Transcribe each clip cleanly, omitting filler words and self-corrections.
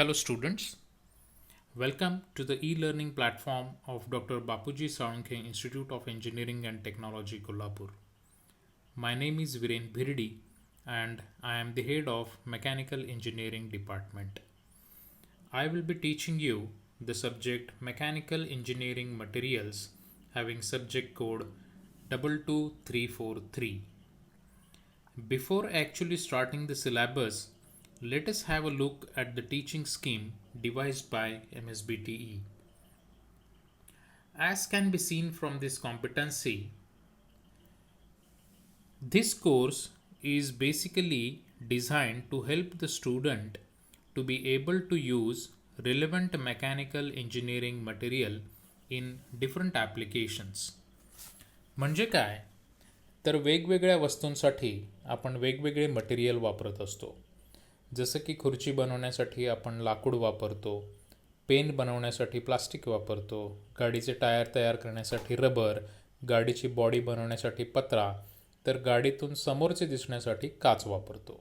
Hello students, welcome to the e-learning platform of Dr. Bapuji Salunkhe Institute of Engineering and Technology Kolhapur. My name is Viren Bhirdi and I am the head of Mechanical Engineering Department. I will be teaching you the subject Mechanical Engineering Materials having subject code 22343. Before actually starting the syllabus, let us have a look at the teaching scheme devised by MSBTE. As can be seen from this competency, this course is basically designed to help the student to be able to use relevant mechanical engineering material in different applications. म्हणजे काय तर वेगवेगळ्या वस्तूंसाठी आपण वेगवेगळे material वापरत असतो. जसं की खुर्ची बनवण्यासाठी आपण लाकूड वापरतो, पेन बनवण्यासाठी प्लास्टिक वापरतो, गाडीचे टायर तयार करण्यासाठी रबर, गाडीची बॉडी बनवण्यासाठी पत्रा, तर गाडीतून समोरचे दिसण्यासाठी काच वापरतो.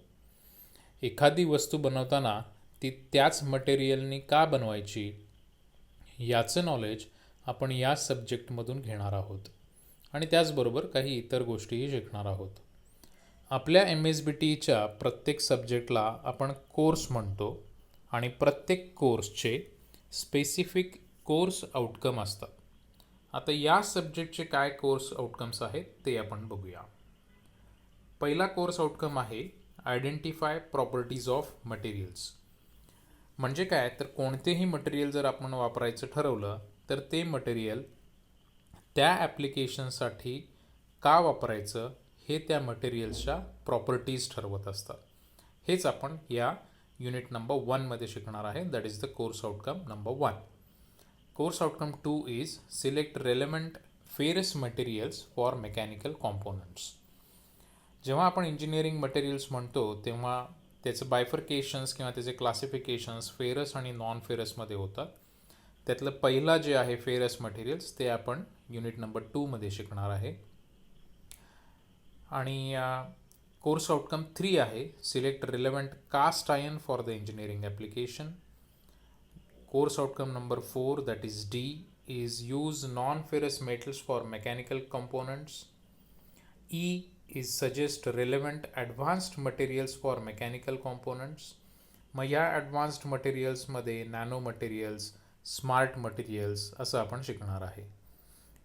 एखादी वस्तू बनवताना ती त्याच मटेरियलनी का बनवायची याचं नॉलेज आपण या सब्जेक्टमधून घेणार आहोत आणि त्याचबरोबर काही इतर गोष्टीही शिकणार आहोत. आपल्या MSBTच्या प्रत्येक सब्जेक्टला आपण कोर्स म्हणतो आणि प्रत्येक कोर्सचे स्पेसिफिक कोर्स आउटकम असतात. आता या सब्जेक्टचे काय कोर्स आउटकम्स आहेत ते आपण बघूया. पहिला कोर्स आउटकम आहे आयडेंटिफाय प्रॉपर्टीज ऑफ मटेरियल्स. म्हणजे काय तर कोणतेही मटेरियल जर आपण वापरायचं ठरवलं तर ते मटेरियल त्या ॲप्लिकेशनसाठी का वापरायचं हे त्या मटेरियल्सच्या प्रॉपर्टीज ठरवत असतात. हेच आपण या युनिट नंबर 1 मध्ये शिकणार आहे. That is the course outcome number 1. Course outcome 2 is select relevant ferrous materials for mechanical components. जेव्हा आपण इंजिनिअरिंग मटेरियल्स म्हणतो तेव्हा त्याचं बायफर्केशन्स किंवा त्याचे क्लासिफिकेशन्स फेरस आणि नॉन फेरसमध्ये होतात. त्यातलं पहिला जे आहे फेरस मटेरियल्स ते आपण युनिट नंबर 2 मध्ये शिकणार आहे. आणि कोर्स आउटकम 3 आहे select relevant cast iron for the engineering application. Course outcome number 4 that is D is use non ferrous metals for mechanical components. E is suggest relevant advanced materials for mechanical components. मग या advanced मटेरियल्समध्ये nano materials, smart materials असं आपण शिकणार आहे.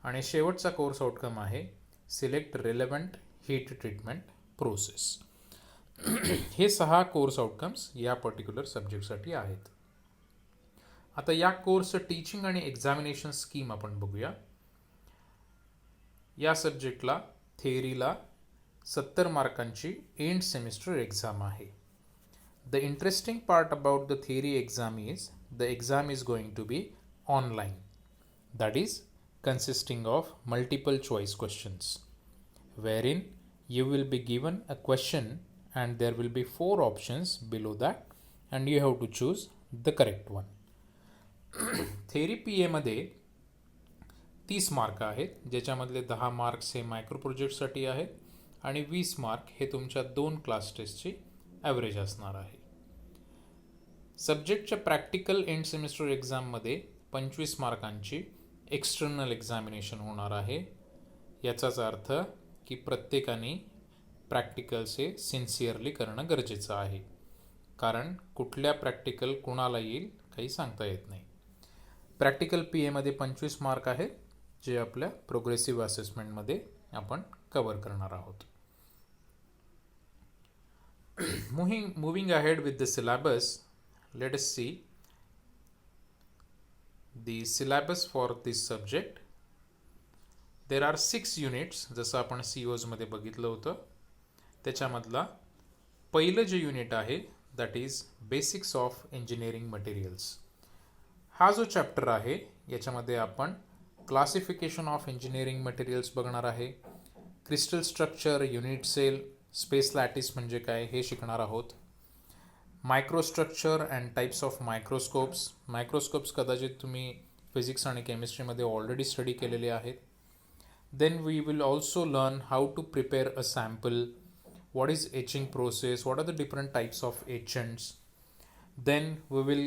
आणि शेवटचा course outcome आहे select relevant heat treatment process. हे 6 कोर्स आउटकम्स या पर्टिक्युलर सब्जेक्टसाठी आहेत. आता या कोर्सचं टीचिंग आणि एक्झामिनेशन स्कीम आपण बघूया. या सब्जेक्टला थेअरीला 70 मार्कांची एंड सेमिस्टर एक्झाम आहे. The interesting part about the theory exam is the exam is going to be online. That is consisting of multiple choice questions, wherein you will be given a question and there will be 4 options below that and you have to choose the correct one. Theory PA मध्ये 30 mark आहेत, ज्याच्यामधले 10 marks हे micro प्रोजेक्टसाठी आहेत आणि 20 mark हे तुमच्या 2 class टेस्टची average असणार आहे. सब्जेक्टच्या प्रॅक्टिकल एंड सेमिस्टर एक्झाममध्ये 25 मार्कांची एक्सटर्नल एक्झामिनेशन होणार आहे. याचाच अर्थ की प्रत्येकाने प्रॅक्टिकल्स हे सिन्सिअरली करणं गरजेचं आहे, कारण कुठल्या प्रॅक्टिकल कुणाला येईल काही सांगता येत नाही. प्रॅक्टिकल PA मध्ये 25 मार्क आहेत, जे आपल्या प्रोग्रेसिव्ह असेसमेंटमध्ये आपण कव्हर करणार आहोत. Moving ahead with the syllabus, let us see the syllabus for this subject. There are 6 units, जसं आपण COs मध्ये बघितलं होतं. त्याच्यामधला पहिलं जे युनिट आहे that is basics of engineering materials. हा जो चॅप्टर आहे याच्यामध्ये आपण क्लासिफिकेशन ऑफ इंजिनिअरिंग मटेरियल्स बघणार आहे. Crystal structure, unit cell, space lattice म्हणजे काय हे शिकणार आहोत. Microstructure and types of microscopes. Microscopes कदाचित तुम्ही फिजिक्स आणि केमिस्ट्रीमध्ये ऑलरेडी स्टडी केलेले आहेत. Then we will also learn how to prepare a sample, what is etching process, what are the different types of etchants. Then we will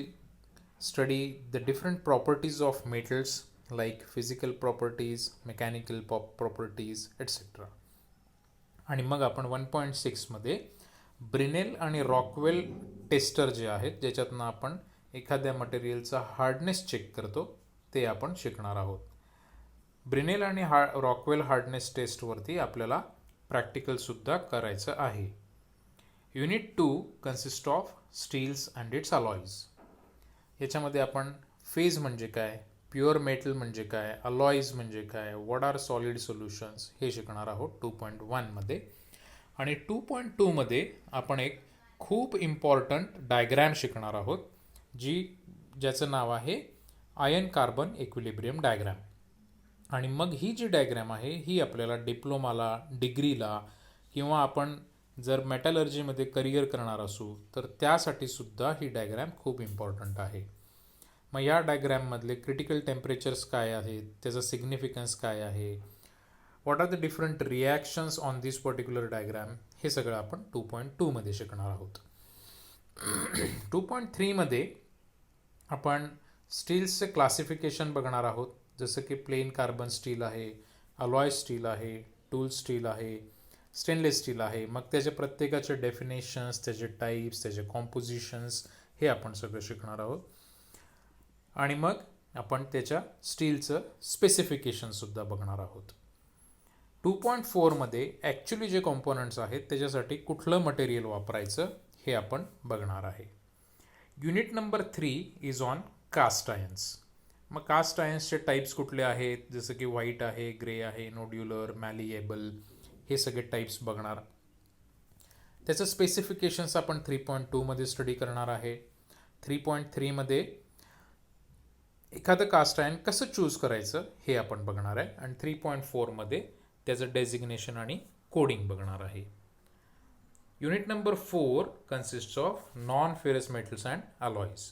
study the different properties of metals like physical properties, mechanical properties, etc. आणि मग आपण 1.6मध्ये Brinell आणि Rockwell tester जे आहेत ज्याच्यातनं आपण एखाद्या मटेरियलचा hardness check करतो ते आपण शिकणार आहोत. ब्रिनेल आणि रॉकवेल हार्डनेस टेस्टवरती आपल्याला प्रॅक्टिकलसुद्धा करायचं आहे. Unit 2 consist of steels and its alloys. याच्यामध्ये आपण फेज म्हणजे काय, प्युअर मेटल म्हणजे काय, अलॉईज म्हणजे काय, व्हॉट आर सॉलिड सोल्युशन्स हे शिकणार आहोत 2.1मध्ये. आणि 2.2मध्ये आपण एक खूप इम्पॉर्टंट डायग्रॅम शिकणार आहोत ज्याचं नाव आहे आयन कार्बन इक्विलिब्रियम डायग्रॅम. आणि मग ही जी डायग्रॅम आहे ही आपल्याला डिप्लोमाला, डिग्रीला किंवा आपण जर मेटलर्जीमध्ये करिअर करणार असू तर त्यासाठी सुद्धा ही डायग्रॅम खूप इम्पॉर्टंट आहे. मग या डायग्रॅममधले क्रिटिकल टेम्परेचर्स काय आहेत, त्याचा सिग्निफिकन्स काय आहे, what are the different reactions on this particular diagram, हे सगळं आपण 2.2मध्ये शिकणार आहोत. 2.3मध्ये आपण स्टील्सचे क्लासिफिकेशन बघणार आहोत. जसं की प्लेन कार्बन स्टील आहे, अलॉय स्टील आहे, टूल स्टील आहे, स्टेनलेस स्टील आहे. मग त्याचे प्रत्येकाचे डेफिनेशन्स, त्याचे टाईप्स, त्याचे कॉम्पोजिशन्स हे आपण सगळं शिकणार आहोत. आणि मग आपण त्याच्या स्टीलचं स्पेसिफिकेशनसुद्धा बघणार आहोत. 2.4मध्ये ॲक्च्युली जे कॉम्पोनंट्स आहेत त्याच्यासाठी कुठलं मटेरियल वापरायचं हे आपण बघणार आहे. Unit number 3 is on cast irons. मग कास्ट आयन्सचे टाईप्स कुठले आहेत, जसं की व्हाईट आहे, ग्रे आहे, नोड्युलर, मॅलिएबल, हे सगळे टाईप्स बघणार. त्याचं स्पेसिफिकेशन्स आपण 3.2मध्ये स्टडी करणार आहे. 3.3मध्ये एखादं कास्ट आयन कसं चूज करायचं हे आपण बघणार आहे. आणि 3.4मध्ये त्याचं डेजिग्नेशन आणि कोडिंग बघणार आहे. Unit number 4 consist of non ferrous metals and alloys.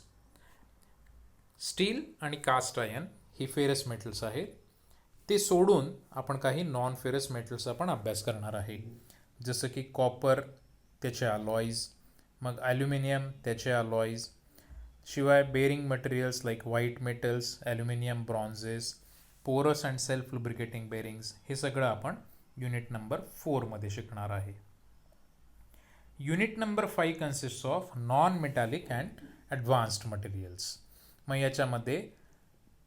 Steel आणि कास्ट आयन ही फेरस मेटल्स आहेत. ते सोडून आपण काही नॉन फेरस मेटल्सचा पण अभ्यास करणार आहे. जसं की कॉपर, त्याचे अलॉईज, मग ॲल्युमिनियम, त्याचे अलॉईज, शिवाय bearing materials like white metals, aluminium, bronzes, porous and self lubricating bearings, हे सगळं आपण युनिट नंबर 4मध्ये शिकणार आहे. Unit number 5 consist of non metallic and advanced materials. मग याच्यामध्ये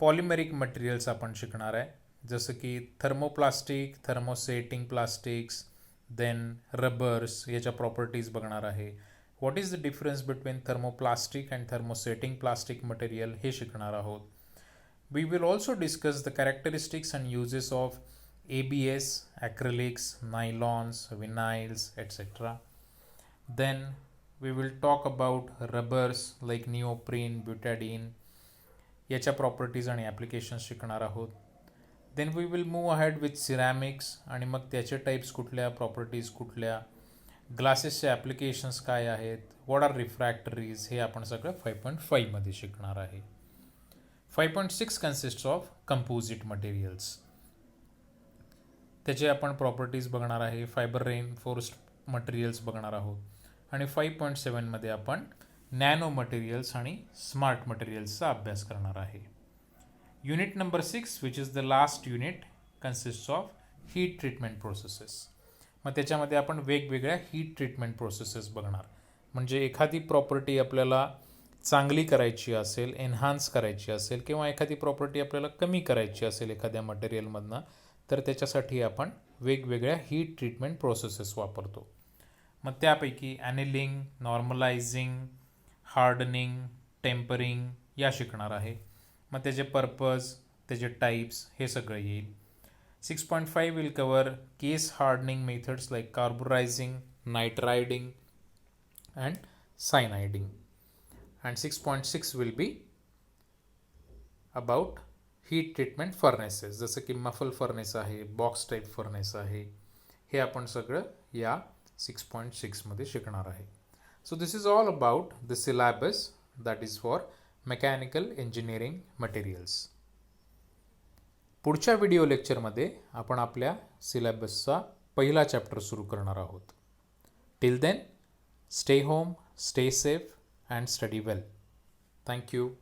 पॉलिमेरिक मटेरियल्स आपण शिकणार आहे. जसं की thermoplastic, thermosetting plastics, then rubbers, याच्या प्रॉपर्टीज बघणार आहे. What is the difference between thermoplastic and thermosetting plastic material हे शिकणार आहोत. We will also discuss the characteristics and uses of ABS, acrylics, nylons, vinyls, etc. Then we will talk about rubbers like neoprene, butadiene, याच्या properties आणि applications शिकणार आहोत. Then we will move ahead with ceramics आणि मग त्याचे types कुठल्या, properties कुठल्या, ग्लासेसचे applications काय आहेत, व्हॉट आर रिफ्रॅक्टरीज, हे आपण सगळं 5.5मध्ये शिकणार आहे. 5.6 कन्सिस्ट ऑफ कंपोजिट मटेरियल्स. त्याचे आपण प्रॉपर्टीज बघणार आहे. फायबर रेनफोर्स्ड मटेरियल्स बघणार आहोत. आणि 5.7मध्ये आपण नॅनो मटेरियल्स आणि स्मार्ट मटेरियल्सचा अभ्यास करणार आहे. Unit number 6 which is the last unit consist of heat treatment processes. मग त्याच्यामध्ये आपण वेगवेगळ्या हीट ट्रीटमेंट प्रोसेसेस बघणार. म्हणजे एखादी प्रॉपर्टी आपल्याला चांगली करायची असेल, एन्हान्स करायची असेल, किंवा एखादी प्रॉपर्टी आपल्याला कमी करायची असेल एखाद्या मटेरियलमधनं, तर त्याच्यासाठी आपण वेगवेगळ्या हीट ट्रीटमेंट प्रोसेसेस वापरतो. मग त्यापैकी ॲनिलिंग, नॉर्मलायझिंग, हार्डनिंग, टेम्परिंग या शिकणार आहे. मग त्याचे पर्पज, त्याचे टाईप्स हे सगळं येईल. 6.5 will cover case hardening methods like carburising, nitriding and cyaniding. And 6.6 will be about heat treatment furnaces, जसं की मफल फर्नेस आहे, बॉक्स टाईप फर्नेस आहे. हे आपण सगळं या 6.6मध्ये शिकणार आहे. So this is all about the syllabus that is for mechanical engineering materials. पुढच्या व्हिडिओ लेक्चरमध्ये आपण आपल्या सिलॅबसचा पहिला चॅप्टर सुरू करणार आहोत. Till then, stay home, stay safe and study well. Thank you.